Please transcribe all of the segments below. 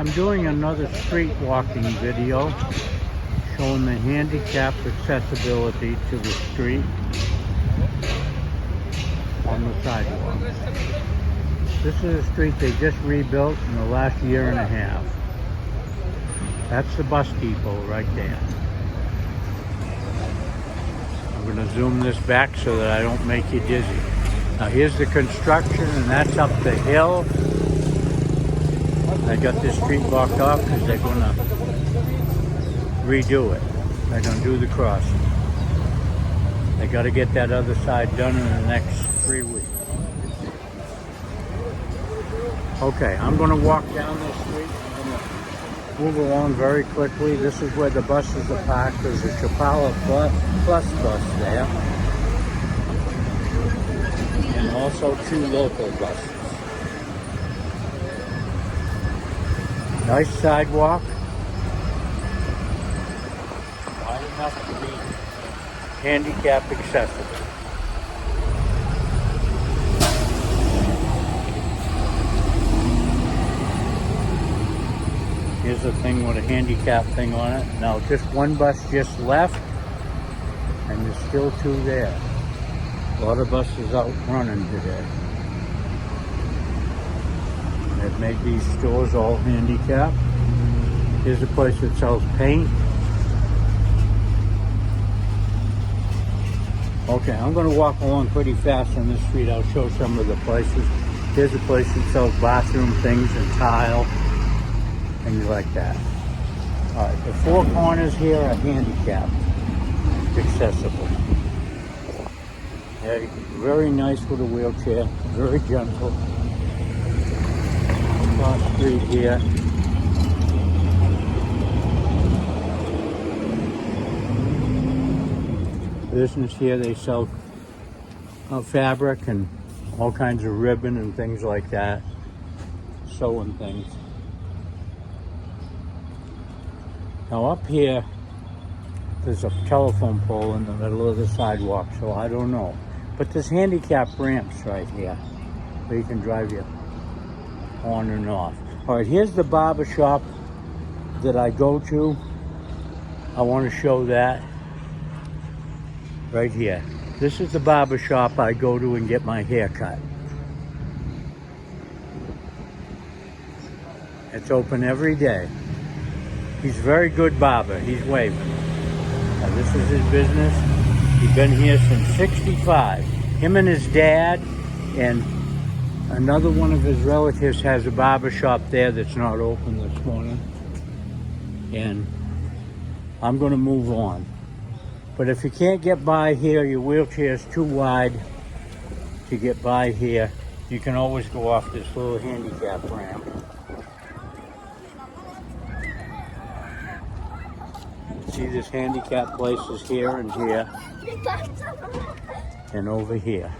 I'm doing another street walking video showing the handicap accessibility to the street on the sidewalk. This is a street they just rebuilt in the last year and a half. That's the bus depot right there. I'm going to zoom this back so that I don't make you dizzy. Now here's the construction, and that's up the hill. I got this street blocked off because they're going to redo it. They're going to do the crossing. They got to get that other side done in the next 3 weeks. Okay, I'm going to walk down this street. I'm going to move along very quickly. This is where the buses are parked. There's a Chapala plus bus there. And also 2 local buses. Nice sidewalk. Wide enough to be handicap accessible. Here's a thing with a handicap thing on it. Now just one bus just left, and there's still 2 there. A lot of buses out running today. They've made these stores all handicapped. Here's a place that sells paint. Okay, I'm going to walk along pretty fast on this street. I'll show some of the places. Here's a place that sells bathroom things and tile, things like that. All right, the 4 corners here are handicapped, accessible. Yeah, very nice with a wheelchair, very gentle. Cross street here. Business here, they sell fabric and all kinds of ribbon and things like that. Sewing things. Now up here, there's a telephone pole in the middle of the sidewalk, so I don't know. But there's handicap ramps right here, where you can drive your on and off. All right, here's the barber shop that I go to. I want to show that right here. This is the barber shop I go to and get my hair cut. It's open every day. He's a very good barber. He's waving. Now this is his business. He's been here since '65. Him and his dad and another one of his relatives has a barber shop there that's not open this morning. And I'm going to move on. But if you can't get by here, your wheelchair is too wide to get by here, you can always go off this little handicap ramp. See, this handicap places here and here and over here.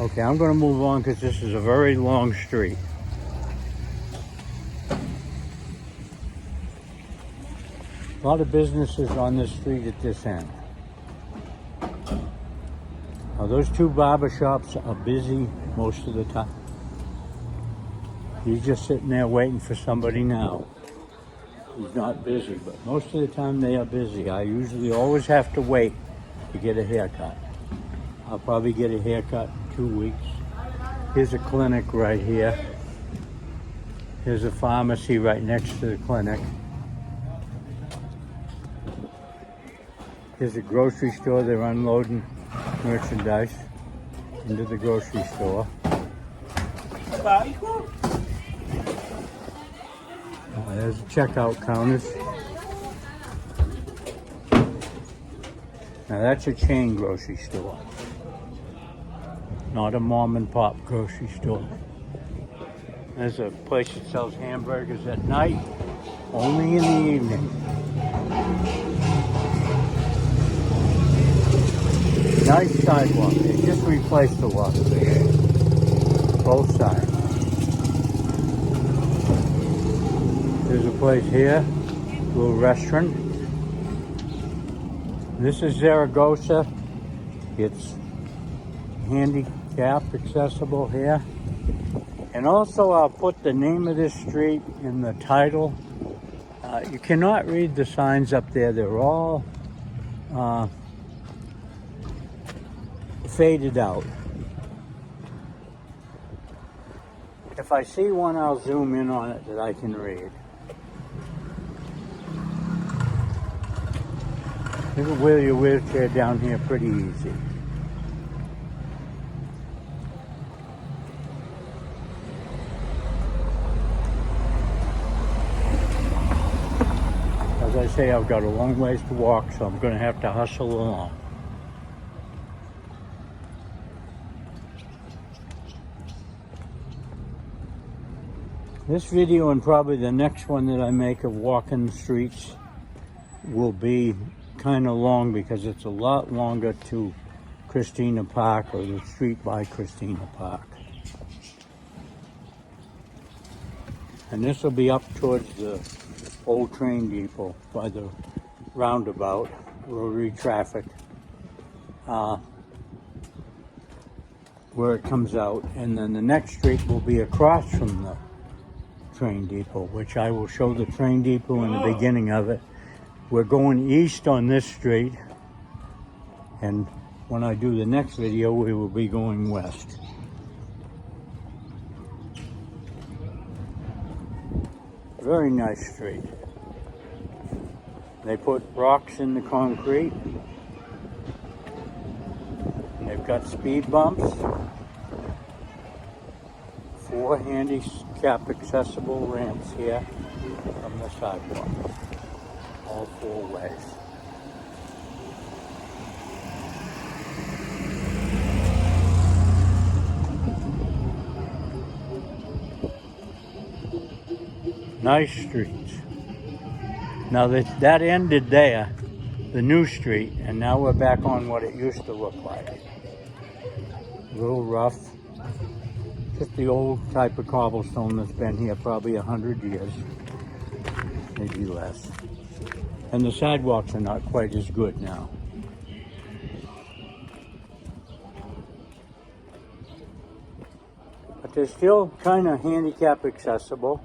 Okay, I'm going to move on because this is a very long street. A lot of businesses on this street at this end. Now those 2 barber shops are busy most of the time. He's just sitting there waiting for somebody now. He's not busy, but most of the time they are busy. I usually always have to wait to get a haircut. I'll probably get a haircut in 2 weeks. Here's a clinic right here. Here's a pharmacy right next to the clinic. Here's a grocery store. They're unloading merchandise into the grocery store. There's the checkout counters. Now that's a chain grocery store, not a mom and pop grocery store. There's a place that sells hamburgers at night, only in the evening. Nice sidewalk. They just replaced the walk there, both sides. There's a place here, a little restaurant. This is Zaragoza. It's handicap accessible here. And also I'll put the name of this street in the title. You cannot read the signs up there. They're all faded out. If I see one, I'll zoom in on it that I can read. You can wheel your wheelchair down here pretty easy. As I say, I've got a long ways to walk, so I'm going to have to hustle along. This video and probably the next one that I make of walking the streets will be kind of long because it's a lot longer to Christina Park, or the street by Christina Park. And this will be up towards the old train depot by the roundabout, rotary traffic, where it comes out. And then the next street will be across from the train depot, which I will show the train depot in the beginning of it. We're going east on this street, and when I do the next video, we will be going west. Very nice street. They put rocks in the concrete. They've got speed bumps. 4 handicap accessible ramps here from the sidewalk. All 4 ways. Nice streets. Now that ended there, the new street, and now we're back on what it used to look like. A little rough. Just the old type of cobblestone that's been here probably 100 years, maybe less. And the sidewalks are not quite as good now. But they're still kind of handicap accessible.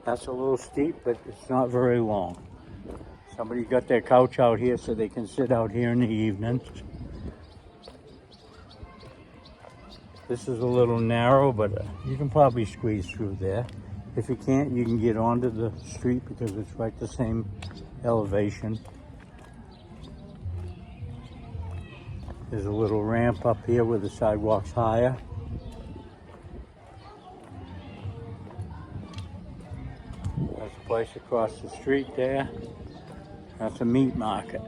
That's a little steep, but it's not very long. Somebody got their couch out here so they can sit out here in the evening. This is a little narrow, but you can probably squeeze through there. If you can't, you can get onto the street because it's right the same elevation. There's a little ramp up here where the sidewalk's higher. There's a place across the street there. That's a meat market.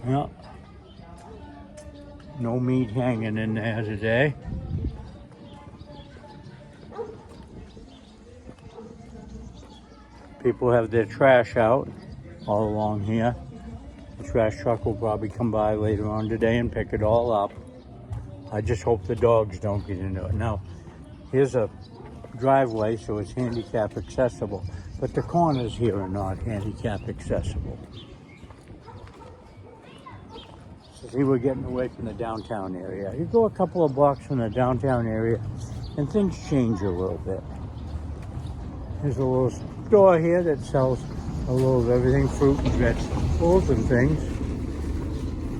Yep. No meat hanging in there today. People have their trash out all along here. The trash truck will probably come by later on today and pick it all up. I just hope the dogs don't get into it. Now, here's a driveway, so it's handicap accessible, but the corners here are not handicap accessible. So see, we're getting away from the downtown area. You go a couple of blocks from the downtown area and things change a little bit. There's a little store here that sells a little of everything, fruit and vegetables and things.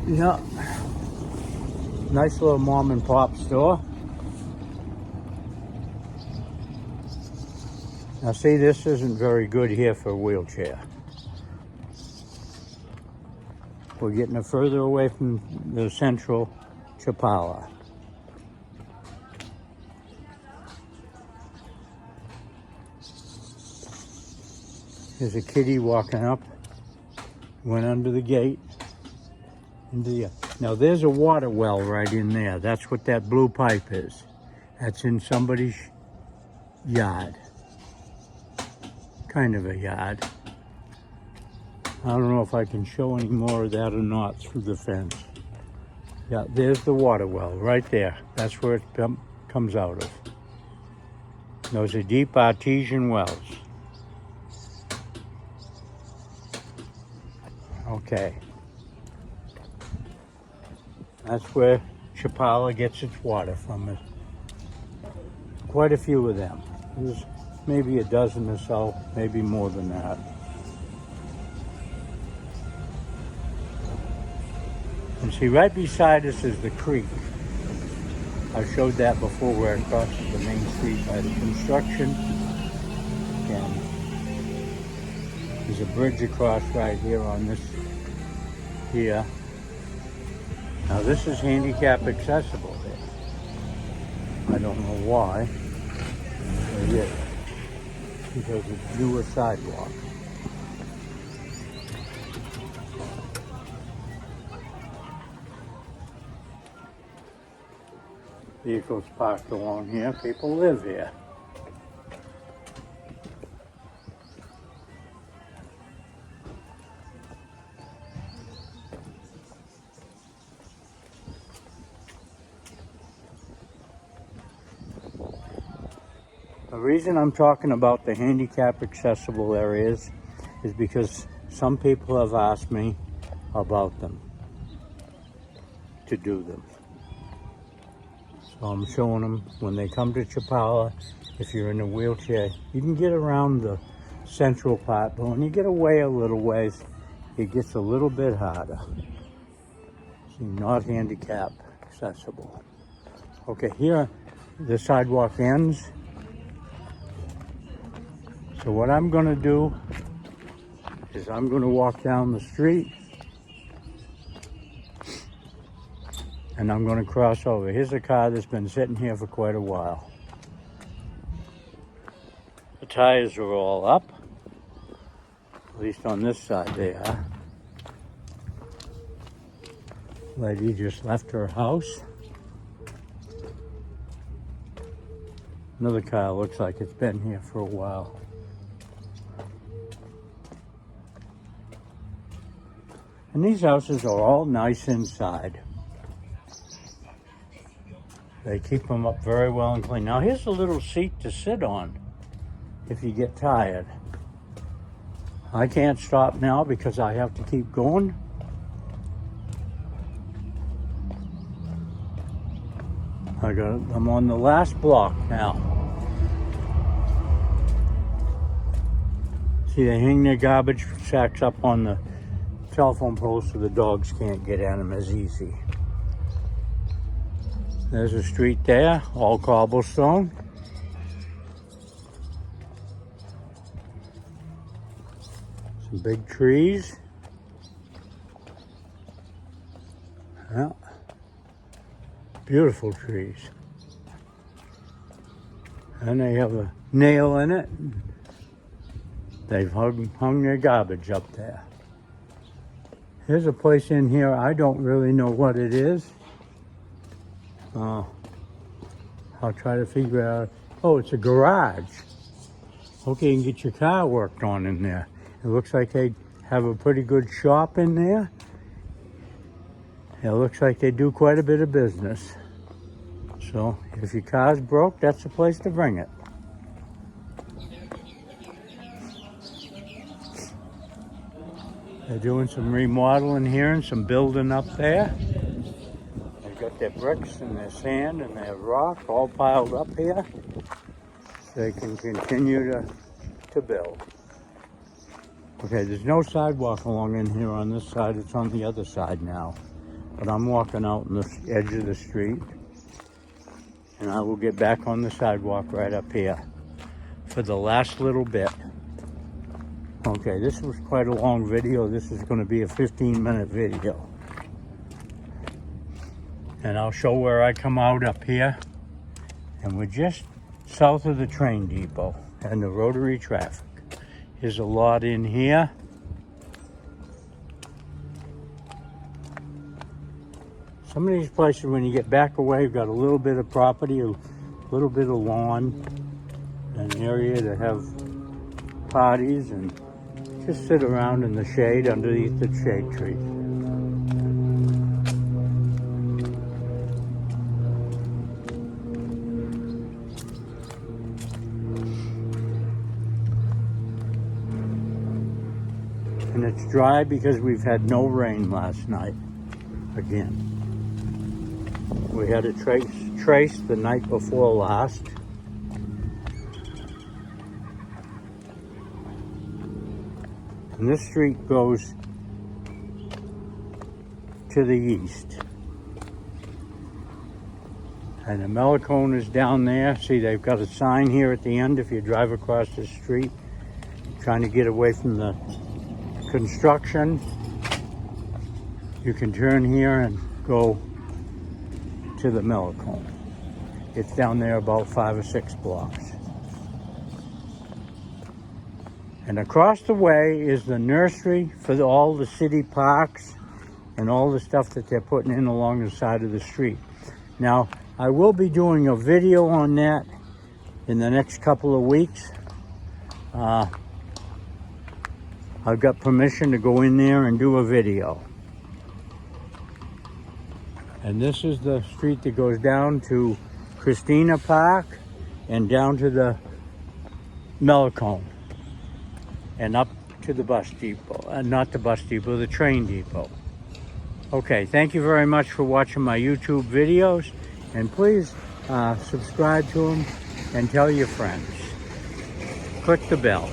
Yeah. Nice little mom and pop store. Now see, this isn't very good here for a wheelchair. We're getting further away from the Centro Chapala. There's a kitty walking up, went under the gate. Now there's a water well right in there. That's what that blue pipe is. That's in somebody's yard. Kind of a yard. I don't know if I can show any more of that or not through the fence. Yeah, there's the water well right there. That's where it comes out of. Those are deep artesian wells. Okay. That's where Chapala gets its water from. quite a few of them. There's maybe a dozen or so, maybe more than that. And see, right beside us is the creek. I showed that before, where it crosses the main street by the construction. And there's a bridge across right here on this here. Now this is handicap accessible there. I don't know why, but it is, because it's newer sidewalk. Vehicles parked along here. People live here. The reason I'm talking about the handicap accessible areas is because some people have asked me about them, to do them. So I'm showing them when they come to Chapala. If you're in a wheelchair, you can get around the central part, but when you get away a little ways, it gets a little bit harder. See, not handicap accessible. Okay, here the sidewalk ends. So what I'm gonna do is I'm gonna walk down the street and I'm gonna cross over. Here's a car that's been sitting here for quite a while. The tires are all up, at least on this side they are. Lady just left her house. Another car looks like it's been here for a while. And these houses are all nice inside. They keep them up very well and clean. Now here's a little seat to sit on if you get tired. I can't stop now because I have to keep going. I'm on the last block now. See, they hang their garbage sacks up on the telephone poles so the dogs can't get at them as easy. There's a street there, all cobblestone. Some big trees. Yeah. Beautiful trees. And they have a nail in it. They've hung their garbage up there. There's a place in here, I don't really know what it is. I'll try to figure out. Oh, it's a garage. Okay, you can get your car worked on in there. It looks like they have a pretty good shop in there. It looks like they do quite a bit of business. So if your car's broke, that's the place to bring it. They're doing some remodeling here and some building up there. They've got their bricks and their sand and their rock all piled up here. So they can continue to build. Okay, there's no sidewalk along in here on this side. It's on the other side now. But I'm walking out on the edge of the street. And I will get back on the sidewalk right up here for the last little bit. Okay, this was quite a long video. This is going to be a 15-minute video. And I'll show where I come out up here. And we're just south of the train depot and the rotary traffic. Here's a lot in here. Some of these places, when you get back away, you've got a little bit of property, a little bit of lawn, an area to have parties and just sit around in the shade underneath the shade tree. And it's dry because we've had no rain last night again. We had a trace the night before last, And this street goes to the east. And the Melicone is down there. See, they've got a sign here at the end if you drive across the street, trying to get away from the construction. You can turn here and go to the Melicone. It's down there about 5 or 6 blocks. And across the way is the nursery for all the city parks and all the stuff that they're putting in along the side of the street. Now, I will be doing a video on that in the next couple of weeks. I've got permission to go in there and do a video. And this is the street that goes down to Christina Park and down to the Melicone and up to the bus depot. Not the bus depot, the train depot. Okay, thank you very much for watching my YouTube videos. And please subscribe to them and tell your friends. Click the bell.